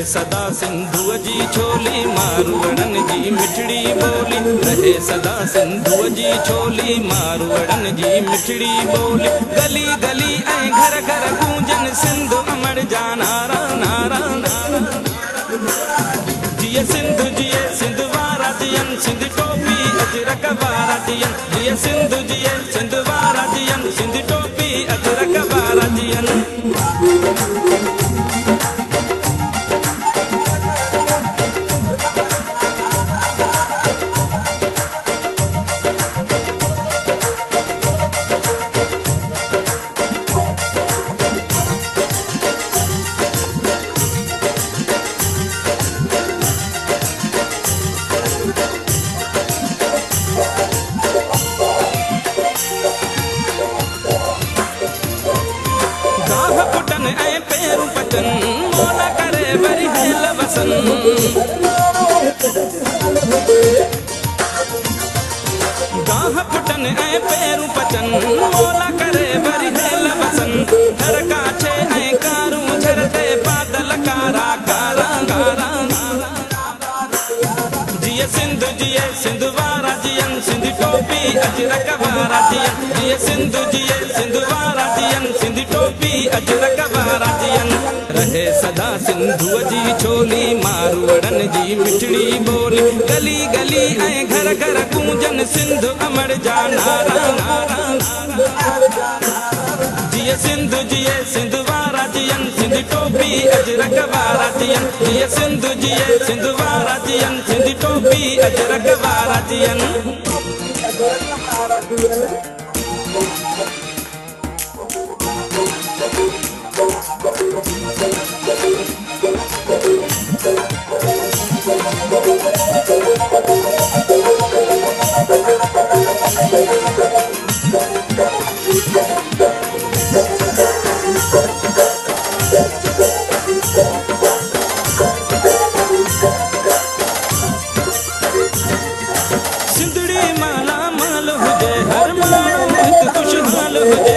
सदा सिंधु जी छोली मारवड़न जी मिठड़ी बोली। रहे सदा सिंधु जी छोली मारवड़न जी मिठड़ी बोली। गली गली ऐं घर घर गूंजन सिंधु अमर जा नारा नारा नारा। जिए सिंधु जिए सिंधु वारा जियन सिंध टोपी अजरक वारा जियन। जिए सिंधु जिए सिंधु वारा जियन सिंध टोपी अजरक वारा जियन। मोला करे वरी हेल वसन। गाह पुटन ऐं पैरूं पचन मोला करे वरी हेल वसन। घर काछे ऐं कारूं झरते बादल कारा कारा कारा। जिए सिंधु जिए सिंधु वारा जियन सिंध टोपी अजरक वारा जियन। जिए सिंधु जिए सिंधु वारा जियन सिंध टोपी अजरक वारा जियन। रहे सदा सिंधु जी छोली मारवड़न जी मिठड़ी बोली। गली गली ऐं घर घर गूंजन सिंधु अमर जा नारा नारा। जिए सिंधु जिए सिंधु वारा जियन सिंध टोपी अजरक वारा जियन। जिए सिंधु जिए सिंधु वारा जियन सिंध टोपी अजरक वारा जियन। सिंधड़ी माला माल हुजे हर माण्हू हित खुशहाल हुजे।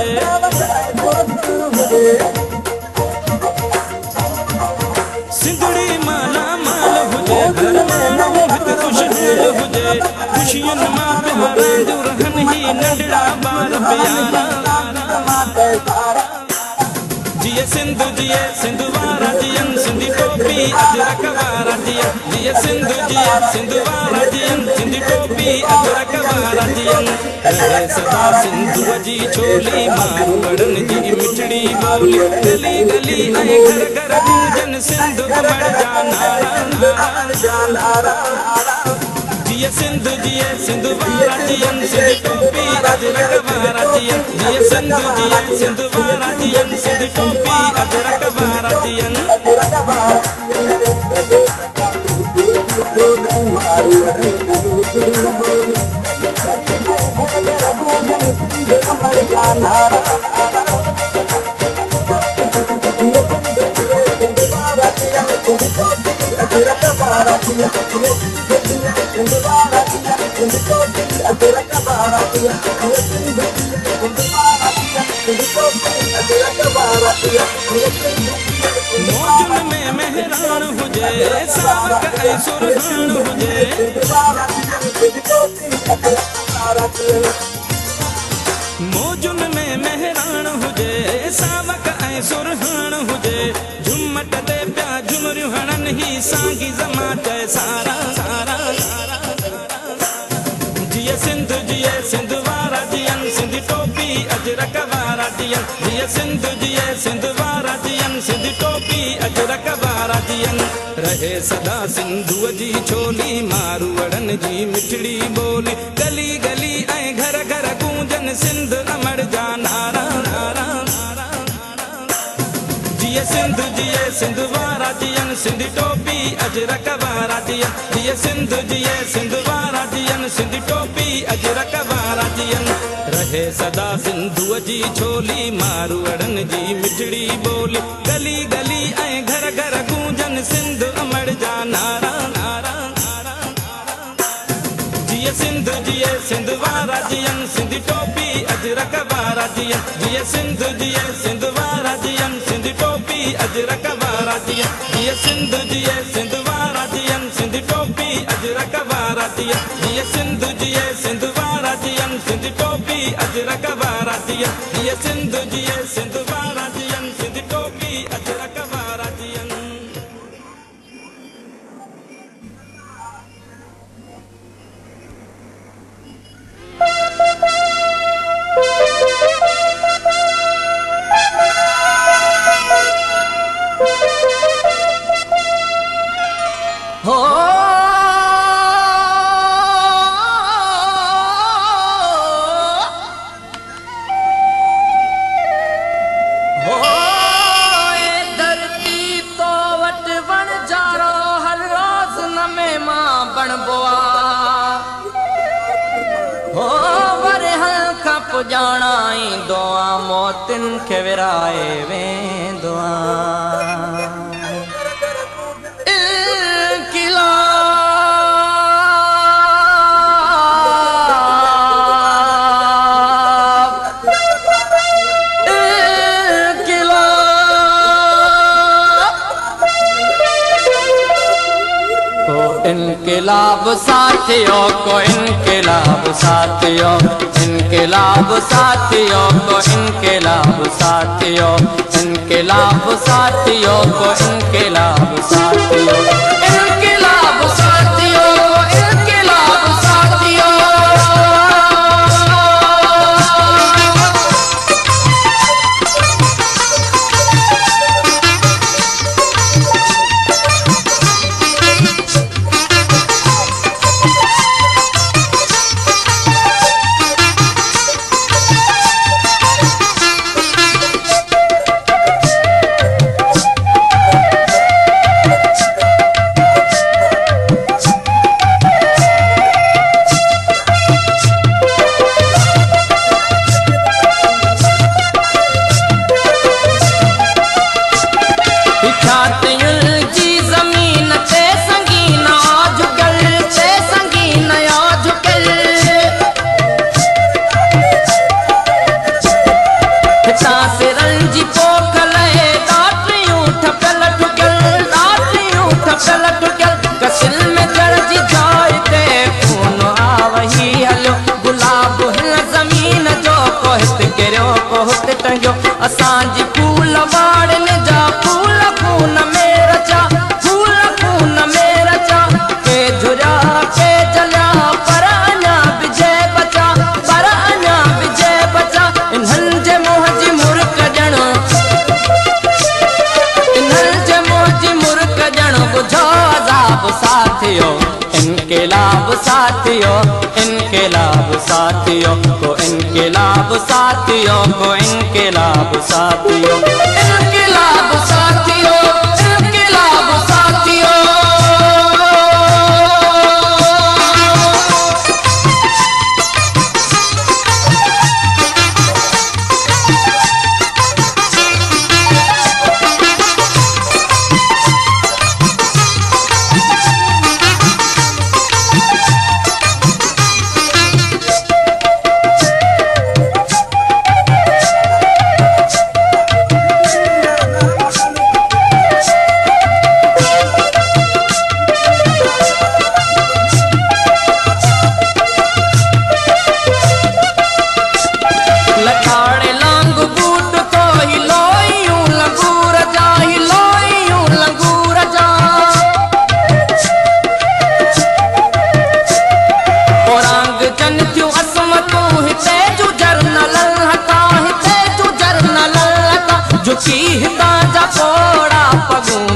सिंधड़ी माला माल हुजे हर माण्हू हित खुशहाल हुजे। खुशियन मां प्यारा रहन ही नंढड़ा ॿार प्यारा। जिए सिंधु जिए सिंधु वारा जियन सिंधी टोपी अजरक वारा जियन। जिए सिंधु जिए सिंधु वारा जियन सिंधी टोपी अजरक वारा जियन। रहे सदा सिंधु जी छोली मारवड़न जी मिठड़ी बोली। गली गली ऐं घर घर गूंजन सिंधु अमर जा नारा नारा। जिए सिंधु जिए सिंधु वारा जियन सिंध टोपी अजरक वारा जियन। जिए सिंधु जिए सिंधु वारा जियन सिंध टोपी अजरक वारा जियन। मौजुन में मेहरान हुजे सावक ऐं सुरहान हुजे। मौजुन में मेहरान हुजे सावक ऐं सुरहान हुजे। झुमट ते प्या झुमरियूं हणन ही सांगी जमात सारा सारा। जिए सिंधु जिए सिंधु वारा जियन सिंध टोपी अजरक वारा जियन। जिए सिंधु जिए सिंधु वारा जियन सिंध टोपी अजरक वारा जियन। रहे सदा सिंधु जी छोली मारवड़न जी मिठड़ी बोली। गली गली ऐं घर घर गूंजन सिंध अमर जा नारा नारा। जिए सिंधु जिए सिंधु वारा जियन सिंध टोपी अजरक वारा जियन। जिए सिंधु जिए सिंधु वारा जियन सिंध टोपी अजरक वारा जियन। रहे सदा सिंधु जी छोली मारवड़न जी मिठड़ी बोली। गली गली ऐं घर घर गूंजन सिंध अमर जा नारा नारा। जिए सिंधु जिए सिंधु वारा जियन सिंधी टोपी अजरक वारा जियन जिए सिंध जिए सिंध वारा जियन सिंधी टोपी अजरक वारा जियन जिए सिंध जिए सिंध वारा जियन सिंधी टोपी अजरक वारा जियन जिए सिंध जिए सिंध वारा जियन सिंधी टोपी अजरक वारा जियन जिए सिंध जिए सिंध वारा जियन सिंधी टोपी अजरक वारा जियन। हो धरती तो वट वण जारो हर रोज नमे मां बणबो हो वरे हल्का पुजाणा ईंदो आ मोतिन खे विराए वेंदो आ। इनकलाब साथियों को इनकलाब साथियों इनकलाब साथियों को इनकलाब साथियों इनकलाब साथियों को इनकलाब साथियों इनकलाब साथियों को इनकलाब साथियों। असांजी फूल वाड़न जा फूल खून में रचा फूल खून में रचा के झुरिया के जलिया पर अञा विजय बचा पर अञा विजय बचा। इन्हनि जे मुंह जी मुर्क ॼण इन्हनि जे मुंह जी मुर्क ॼण ॿुधो अज़ाब साथियो इनकलाब साथियो इनकलाब साथियो को इनकलाब साथियों को इनकलाब साथियों इनकलाब साथियों इनकलाब साथियों।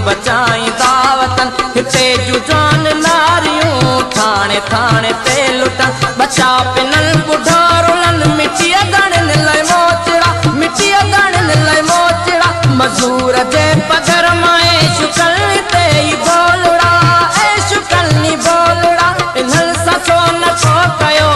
बचाई दावतन हिते जू जान नारियूं थाने थाने ते लुटन बचा पिनल बुढ़ारुलन मिट्टिया गणन लय मोचड़ा मिट्टिया गणन लय मोचड़ा मजूर जे पगर माए शुकल ते बोलड़ा ए शुकल नी बोलड़ा इन्हल सचो न छो कयो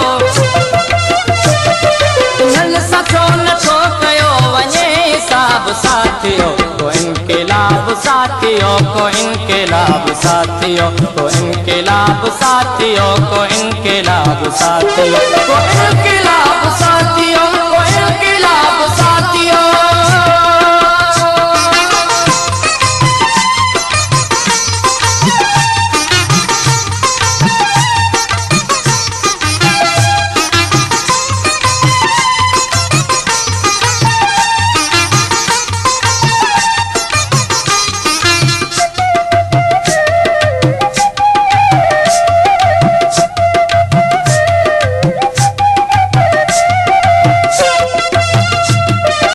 इन्हल सचो न छो कयो वने साब साथियो को इनकलाब साथियों को इनकलाब साथियों को इनकलाब साथियों को इनकलाब साथियों को इनकलाब साथियों